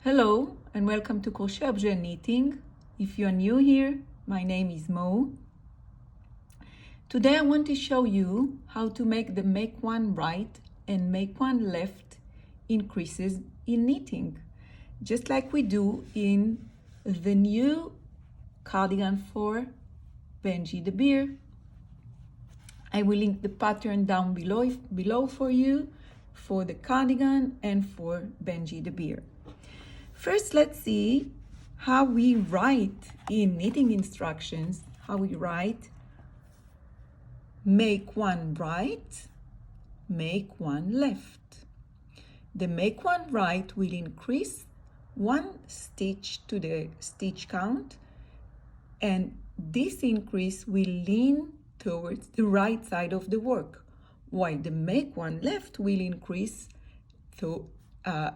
Hello and welcome to CrochetObjet knitting. If you are new here, my name is Mo. Today I want to show you how to make the make one right and make one left increases in knitting, just like we do in the new cardigan for Benji the bear. I will link the pattern down below for you for the cardigan and for Benji the bear. First, let's see how we write in knitting instructions, how we write make one right, make one left. The make one right will increase one stitch to the stitch count, and this increase will lean towards the right side of the work, while the make one left will increase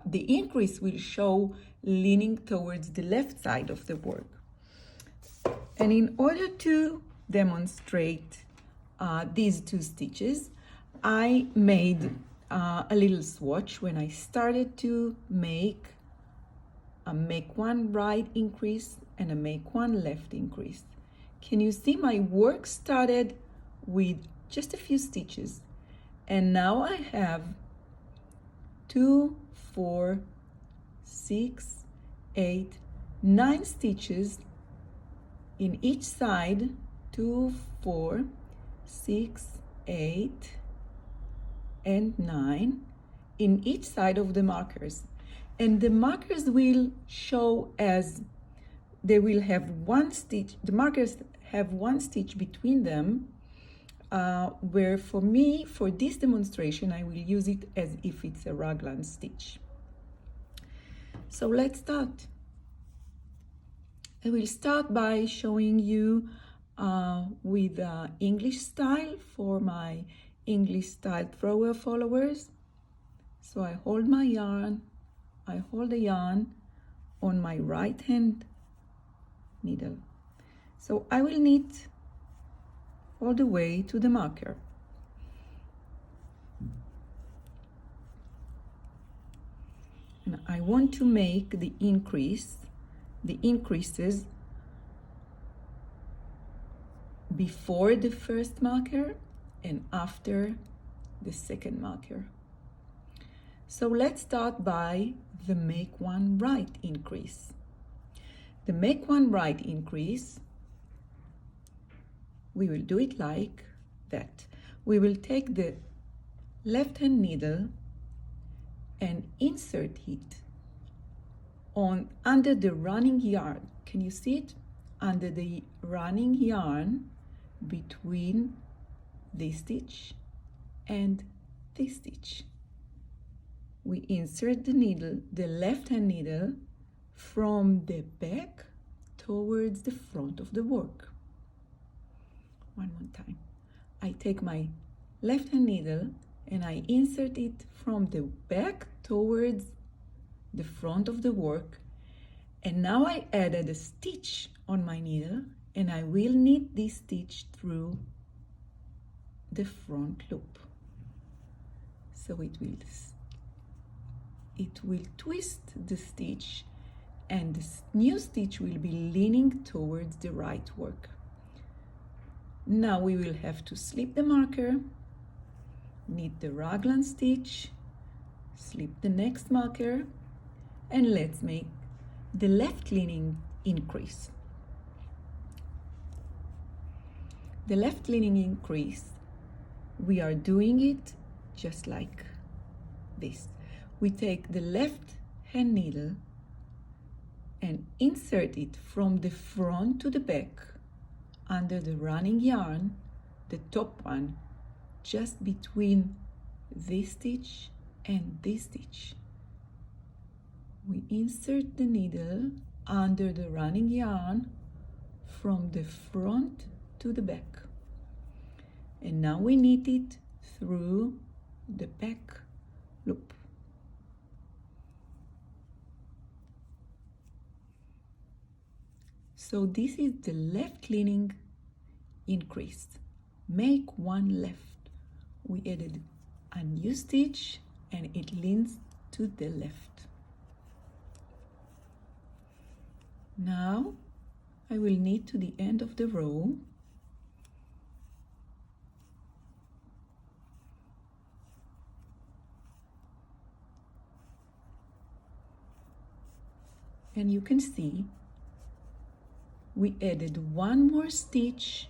the increase will show leaning towards the left side of the work. And in order to demonstrate these two stitches, I made a little swatch when I started to make a make one right increase and a make one left increase. Can you see my work started with just a few stitches, and now I have 2, 4, 6, 8, 9 stitches in each side. 2, 4, 6, 8, and 9 in each side of the markers. And the markers will show as they will have one stitch. The markers have one stitch between them, where for me, for this demonstration, I will use it as if it's a raglan stitch. So let's start. I will start by showing you with English style for my English style thrower followers. So I hold my yarn, I hold the yarn on my right hand needle. So I will knit all the way to the marker. And I want to make the increases before the first marker and after the second marker. So let's start by the make one right increase. The make one right increase, we will do it like that. We will take the left hand needle and insert it under the running yarn. Can you see it? Under the running yarn between this stitch and this stitch. We insert the needle, the left hand needle, from the back towards the front of the work. One more time. I take my left hand needle and I insert it from the back towards the front of the work, and now I added a stitch on my needle and I will knit this stitch through the front loop. So it will twist the stitch and this new stitch will be leaning towards the right work. Now we will have to slip the marker, knit the raglan stitch, slip the next marker, and let's make the left leaning increase. The left leaning increase, we are doing it just like this. We take the left hand needle and insert it from the front to the back under the running yarn, the top one, just between this stitch and this stitch. We insert the needle under the running yarn from the front to the back. And now we knit it through the back loop. So this is the left leaning increase. Make one left. We added a new stitch and it leans to the left. Now I will knit to the end of the row. And you can see we added one more stitch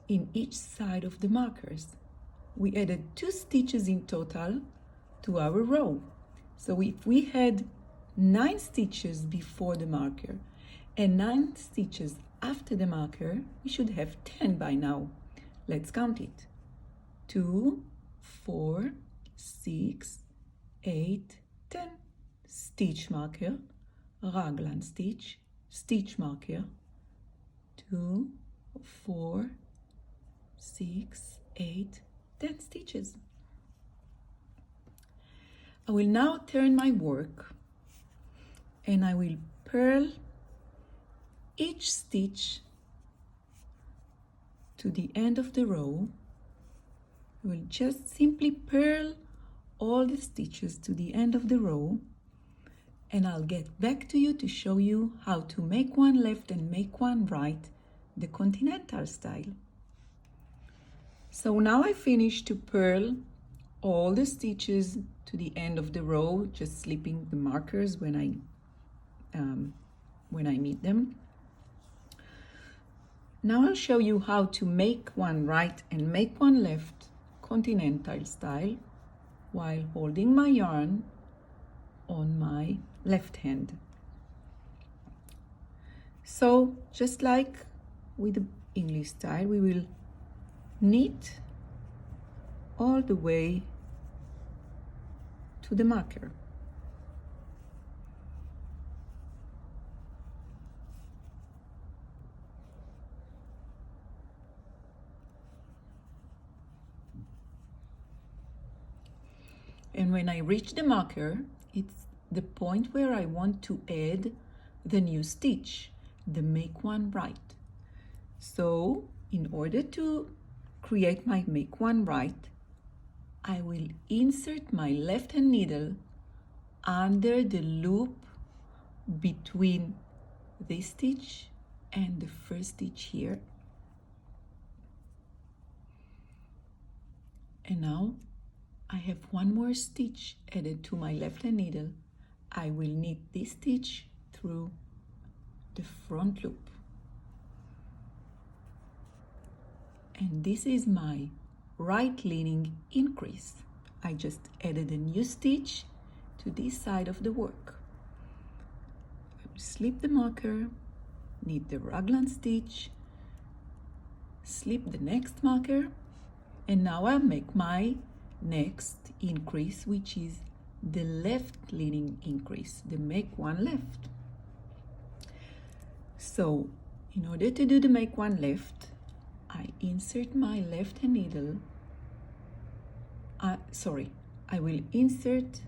in each side of the markers. We added 2 stitches in total to our row. So if we had 9 stitches before the marker and 9 stitches after the marker, we should have 10 by now. Let's count it. 2, 4, 6, 8, 10. Stitch marker, raglan stitch, stitch marker, 2, 4, 6, 8, 10 stitches. I will now turn my work and I will purl each stitch to the end of the row. I will just simply purl all the stitches to the end of the row, and I'll get back to you to show you how to make one left and make one right, the Continental style. So now I finished to purl all the stitches to the end of the row, just slipping the markers when I meet them. Now I'll show you how to make one right and make one left, Continental style, while holding my yarn on my left hand. So just like with the English style, we will knit all the way to the marker. And when I reach the marker, it's the point where I want to add the new stitch, the make one right. So in order to create my make one right, I will insert my left hand needle under the loop between this stitch and the first stitch here. And now I have one more stitch added to my left hand needle. I will knit this stitch through the front loop. And this is my right leaning increase. I just added a new stitch to this side of the work. I will slip the marker, knit the raglan stitch, slip the next marker, and now I'll make my next increase, which is the left leaning increase, the make one left. So in order to do the make one left, I insert my left hand needle. I will insert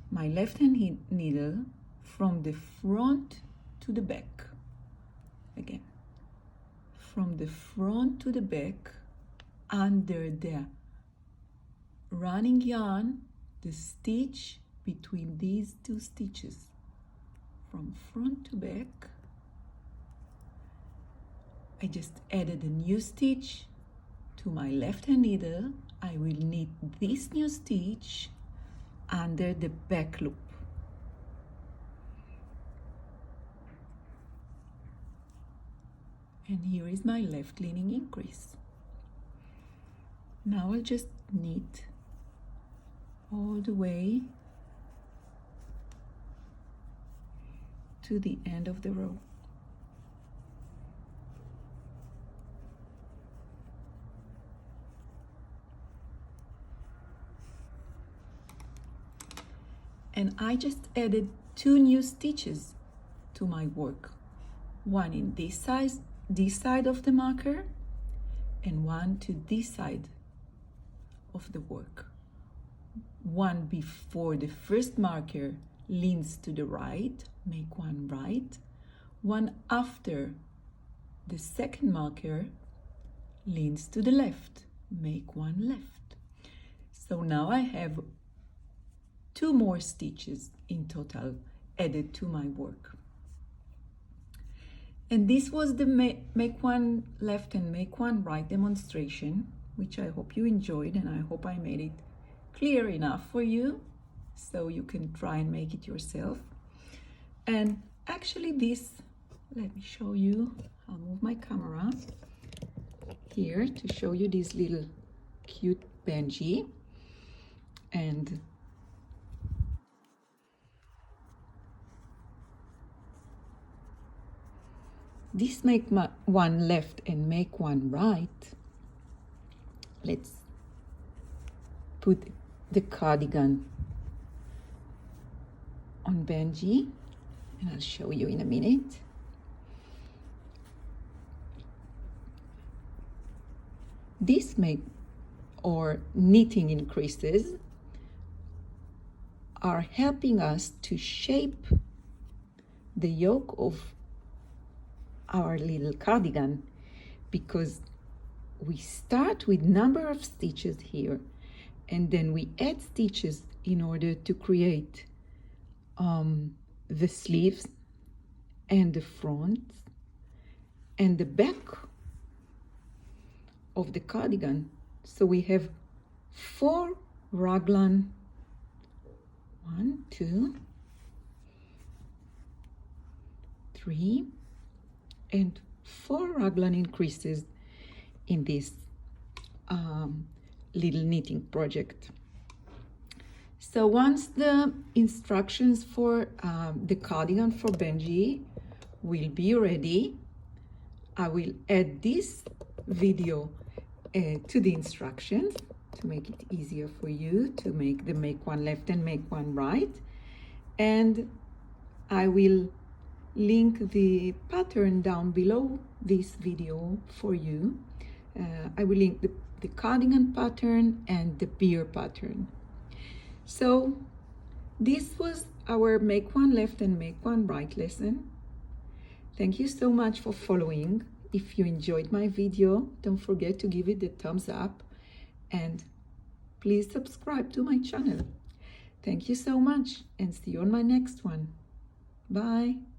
my left hand needle from the front to the back. Again, from the front to the back, under the running yarn, the stitch between these 2 stitches, from front to back. I just added a new stitch to my left hand needle. I will knit this new stitch under the back loop. And here is my left leaning increase. Now I'll just knit all the way to the end of the row. And I just added 2 new stitches to my work. One in this side of the marker, and one to this side of the work. One before the first marker leans to the right, make one right. One after the second marker leans to the left, make one left. So now I have 2 more stitches in total added to my work. And this was the make one left and make one right demonstration, which I hope you enjoyed, and I hope I made it clear enough for you so you can try and make it yourself. And actually this, let me show you, I'll move my camera here to show you this little cute Benji. And this make one left and make one right. Let's put the cardigan on Benji, and I'll show you in a minute. This make or knitting increases are helping us to shape the yoke of our little cardigan, because we start with number of stitches here, and then we add stitches in order to create the sleeves and the front and the back of the cardigan. So we have 4 raglan, 1, 2, 3, and 4 raglan increases in this little knitting project. So once the instructions for the cardigan for Benji will be ready, I will add this video to the instructions to make it easier for you to make the make one left and make one right. And I will link the pattern down below this video for you. I will link the cardigan pattern and the beer pattern. So this was our make one left and make one right lesson. Thank you so much for following. If you enjoyed my video, don't forget to give it the thumbs up, and please subscribe to my channel. Thank you so much, and see you on my next one. Bye.